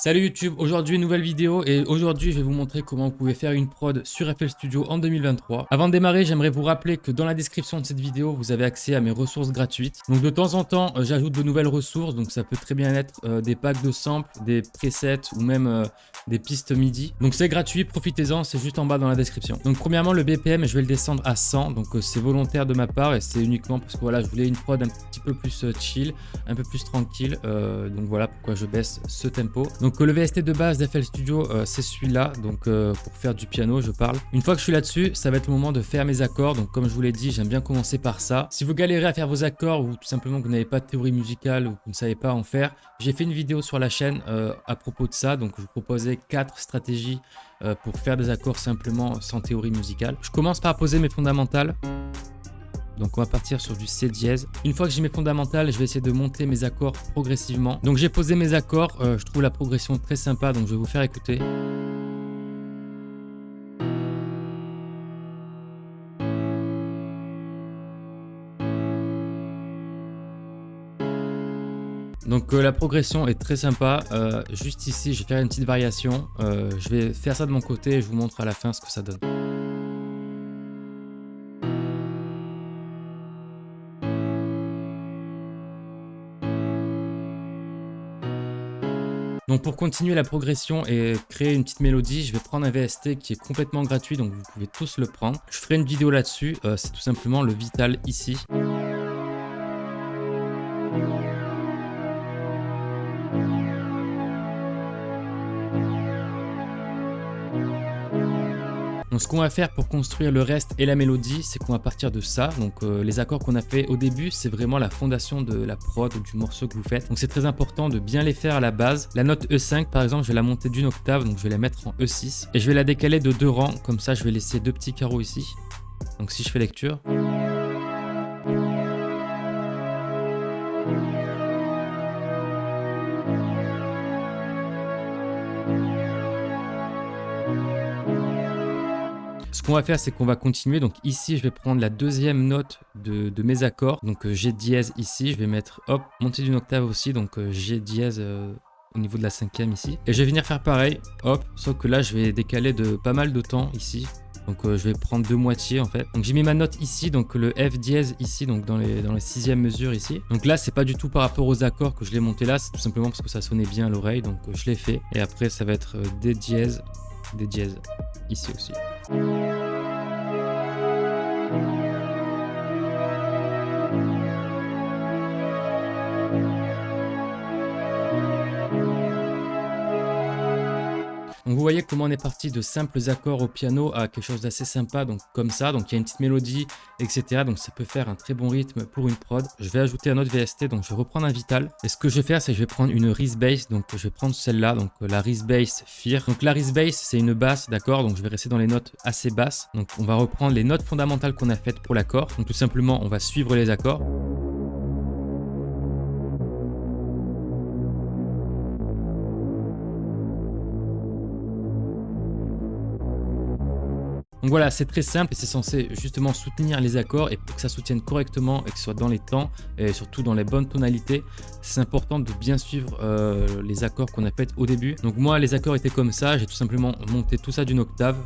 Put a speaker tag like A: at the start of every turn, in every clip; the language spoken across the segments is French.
A: Salut YouTube, aujourd'hui une nouvelle vidéo et aujourd'hui je vais vous montrer comment vous pouvez faire une prod sur FL Studio en 2023. Avant de démarrer, j'aimerais vous rappeler que dans la description de cette vidéo, vous avez accès à mes ressources gratuites. Donc de temps en temps, j'ajoute de nouvelles ressources, donc ça peut très bien être des packs de samples, des presets ou même des pistes MIDI. Donc c'est gratuit, profitez-en, c'est juste en bas dans la description. Donc premièrement, le BPM, je vais le descendre à 100, donc c'est volontaire de ma part et c'est uniquement parce que voilà, je voulais une prod un petit peu plus chill, un peu plus tranquille. Donc voilà pourquoi je baisse ce tempo. Donc le VST de base d'FL Studio, c'est celui-là, donc pour faire du piano, je parle. Une fois que je suis là-dessus, ça va être le moment de faire mes accords. Donc comme je vous l'ai dit, j'aime bien commencer par ça. Si vous galérez à faire vos accords ou tout simplement que vous n'avez pas de théorie musicale ou que vous ne savez pas en faire, j'ai fait une vidéo sur la chaîne à propos de ça. Donc je vous proposais 4 stratégies pour faire des accords simplement sans théorie musicale. Je commence par poser mes fondamentales. Donc on va partir sur du C dièse. Une fois que j'ai mes fondamentales, je vais essayer de monter mes accords progressivement. Donc j'ai posé mes accords, je trouve la progression très sympa, donc je vais vous faire écouter. Donc la progression est très sympa. Juste ici, je vais faire une petite variation. Je vais faire ça de mon côté et je vous montre à la fin ce que ça donne. Donc pour continuer la progression et créer une petite mélodie, je vais prendre un VST qui est complètement gratuit, donc vous pouvez tous le prendre. Je ferai une vidéo là-dessus, c'est tout simplement le Vital ici. Donc ce qu'on va faire pour construire le reste et la mélodie, c'est qu'on va partir de ça. Donc les accords qu'on a fait au début, c'est vraiment la fondation de la prod du morceau que vous faites. Donc c'est très important de bien les faire à la base. La note E5 par exemple, je vais la monter d'une octave, donc je vais la mettre en E6. Et je vais la décaler de 2 rangs, comme ça je vais laisser 2 petits carreaux ici. Donc si je fais lecture... Ce qu'on va faire, c'est qu'on va continuer. Donc ici, je vais prendre la deuxième note de mes accords. Donc G dièse ici, je vais mettre, hop, monter d'une octave aussi. Donc G dièse au niveau de la cinquième ici. Et je vais venir faire pareil, hop, sauf que là, je vais décaler de pas mal de temps ici. Donc je vais prendre 2 moitiés en fait. Donc j'ai mis ma note ici, donc le F dièse ici, donc dans les 6e mesures ici. Donc là, c'est pas du tout par rapport aux accords que je l'ai monté là, c'est tout simplement parce que ça sonnait bien à l'oreille. Donc je l'ai fait. Et après, ça va être D dièse ici aussi. Donc vous voyez comment on est parti de simples accords au piano à quelque chose d'assez sympa, donc comme ça, donc il y a une petite mélodie, etc. Donc ça peut faire un très bon rythme pour une prod. Je vais ajouter un autre VST, donc je vais reprendre un Vital. Et ce que je vais faire, c'est que je vais prendre une Reese Bass, donc je vais prendre celle-là, donc la Reese Bass Fear. Donc la Reese Bass, c'est une basse, d'accord, donc je vais rester dans les notes assez basses. Donc on va reprendre les notes fondamentales qu'on a faites pour l'accord. Donc tout simplement, on va suivre les accords. Donc voilà, c'est très simple et c'est censé justement soutenir les accords, et pour que ça soutienne correctement et que ce soit dans les temps et surtout dans les bonnes tonalités, c'est important de bien suivre les accords qu'on a fait au début. Donc moi, les accords étaient comme ça, j'ai tout simplement monté tout ça d'une octave,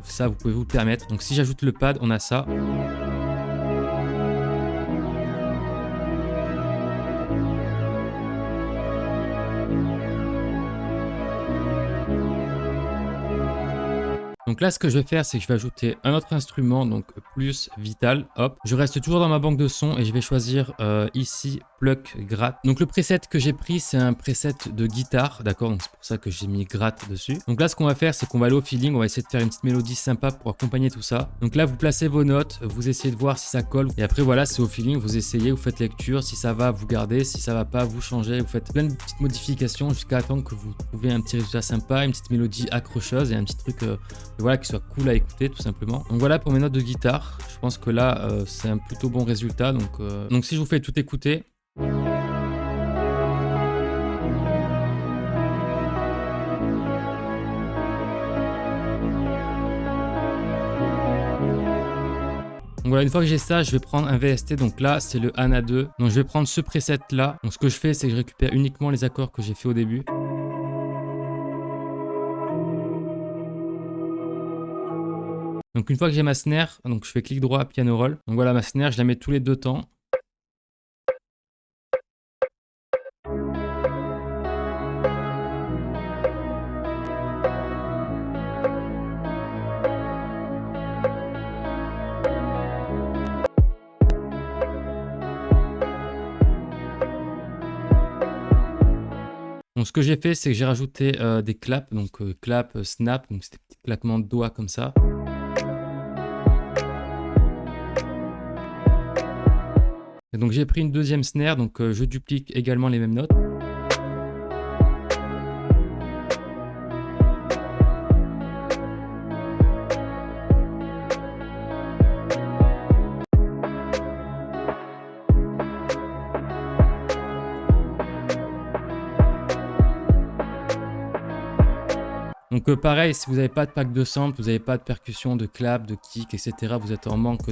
A: ça vous pouvez vous le permettre. Donc si j'ajoute le pad, on a ça. Donc là, ce que je vais faire, c'est que je vais ajouter un autre instrument, donc plus Vital, hop. Je reste toujours dans ma banque de sons et je vais choisir ici Pluck Gratte. Donc le preset que j'ai pris, c'est un preset de guitare, d'accord? Donc c'est pour ça que j'ai mis Gratte dessus. Donc là, ce qu'on va faire, c'est qu'on va aller au feeling, on va essayer de faire une petite mélodie sympa pour accompagner tout ça. Donc là, vous placez vos notes, vous essayez de voir si ça colle. Et après, voilà, c'est au feeling, vous essayez, vous faites lecture. Si ça va, vous gardez. Si ça va pas, vous changez. Vous faites plein de petites modifications jusqu'à attendre que vous trouvez un petit résultat sympa, une petite mélodie accrocheuse et un petit truc... voilà, qui soit cool à écouter tout simplement. Donc voilà pour mes notes de guitare. Je pense que là c'est un plutôt bon résultat. Donc si je vous fais tout écouter. Donc voilà, une fois que j'ai ça, je vais prendre un VST. Donc là, c'est le ANA 2. Donc je vais prendre ce preset là. Donc ce que je fais, c'est que je récupère uniquement les accords que j'ai fait au début. Donc une fois que j'ai ma snare, donc je fais clic droit, piano roll. Donc voilà ma snare, je la mets tous les 2 temps. Donc ce que j'ai fait, c'est que j'ai rajouté des claps, donc clap, snap, donc c'est des petits claquements de doigts comme ça. Et donc j'ai pris une deuxième snare, donc je duplique également les mêmes notes. Donc pareil, si vous n'avez pas de pack de sample, vous n'avez pas de percussion, de clap, de kick, etc. Vous êtes en manque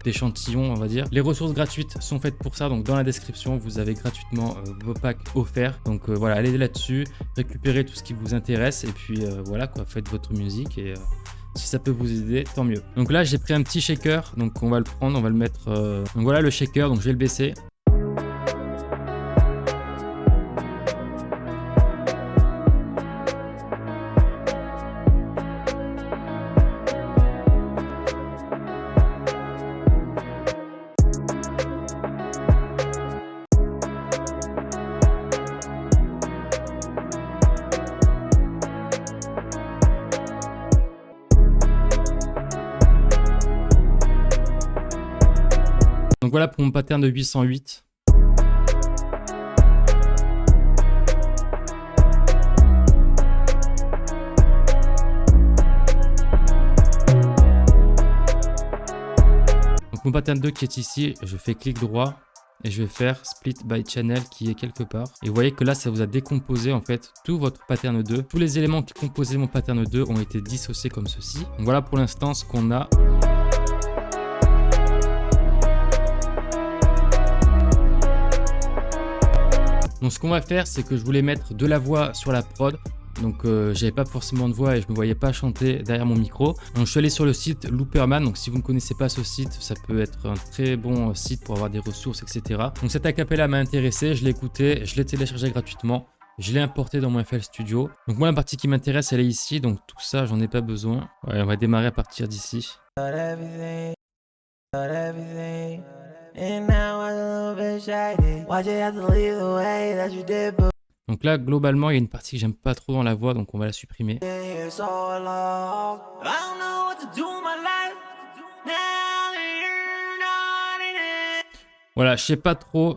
A: d'échantillons, on va dire. Les ressources gratuites sont faites pour ça. Donc dans la description, vous avez gratuitement vos packs offerts. Donc voilà, allez là-dessus, récupérez tout ce qui vous intéresse. Et puis voilà, quoi, faites votre musique. Et si ça peut vous aider, tant mieux. Donc là, j'ai pris un petit shaker. Donc on va le prendre, on va le mettre... Donc voilà le shaker, donc je vais le baisser. Donc voilà pour mon pattern de 808. Donc mon pattern 2 qui est ici, je fais clic droit et je vais faire split by channel qui est quelque part. Et vous voyez que là ça vous a décomposé en fait tout votre pattern 2. Tous les éléments qui composaient mon pattern 2 ont été dissociés comme ceci. Donc voilà pour l'instant ce qu'on a. Donc ce qu'on va faire, c'est que je voulais mettre de la voix sur la prod. Donc j'avais pas forcément de voix et je me voyais pas chanter derrière mon micro. Donc je suis allé sur le site Looperman. Donc si vous ne connaissez pas ce site, ça peut être un très bon site pour avoir des ressources, etc. Donc cet acapella m'a intéressé, je l'ai écouté, je l'ai téléchargé gratuitement. Je l'ai importé dans mon FL Studio. Donc moi la partie qui m'intéresse, elle est ici. Donc tout ça, j'en ai pas besoin. Ouais, on va démarrer à partir d'ici. Donc là, globalement, il y a une partie que j'aime pas trop dans la voix, donc on va la supprimer. Voilà, je sais pas trop,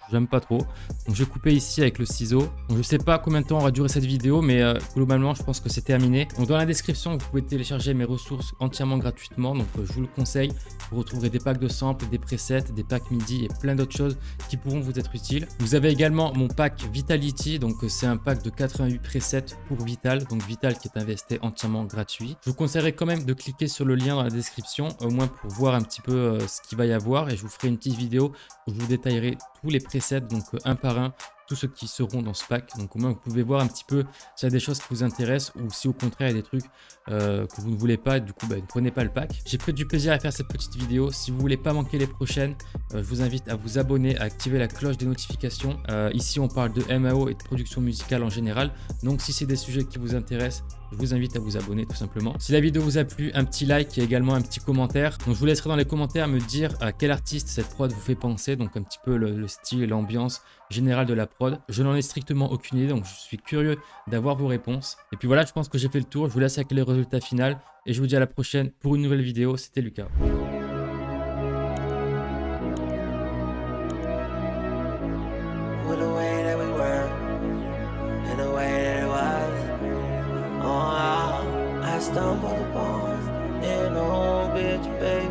A: j'aime pas trop. Donc je vais couper ici avec le ciseau. Donc je sais pas combien de temps aura duré cette vidéo, mais globalement je pense que c'est terminé. Donc dans la description, vous pouvez télécharger mes ressources entièrement gratuitement. Donc je vous le conseille. Vous retrouverez des packs de samples, des presets, des packs MIDI et plein d'autres choses qui pourront vous être utiles. Vous avez également mon pack Vitality. Donc c'est un pack de 88 presets pour Vital. Donc Vital qui est un VST entièrement gratuit. Je vous conseillerais quand même de cliquer sur le lien dans la description, au moins pour voir un petit peu ce qu'il va y avoir. Et je vous ferai une petite vidéo où je vous détaillerai tous les presets, donc un par un, tous ceux qui seront dans ce pack. Donc au moins vous pouvez voir un petit peu s'il y a des choses qui vous intéressent ou si au contraire il y a des trucs que vous ne voulez pas, du coup ne prenez pas le pack. J'ai pris du plaisir à faire cette petite vidéo. Si vous voulez pas manquer les prochaines, je vous invite à vous abonner, à activer la cloche des notifications. Ici on parle de MAO et de production musicale en général, donc si c'est des sujets qui vous intéressent, je vous invite à vous abonner tout simplement. Si la vidéo vous a plu, un petit like et également un petit commentaire. Donc je vous laisserai dans les commentaires me dire à quel artiste cette prod vous fait penser, donc un petit peu le style et l'ambiance générale de la prod. Je n'en ai strictement aucune idée, donc je suis curieux d'avoir vos réponses. Et puis voilà, je pense que j'ai fait le tour. Je vous laisse avec le résultat final et je vous dis à la prochaine pour une nouvelle vidéo. C'était Lucas.
B: Stumbled upon an old bitch, baby.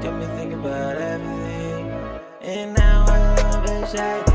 B: Got me thinking about everything. And now I love it,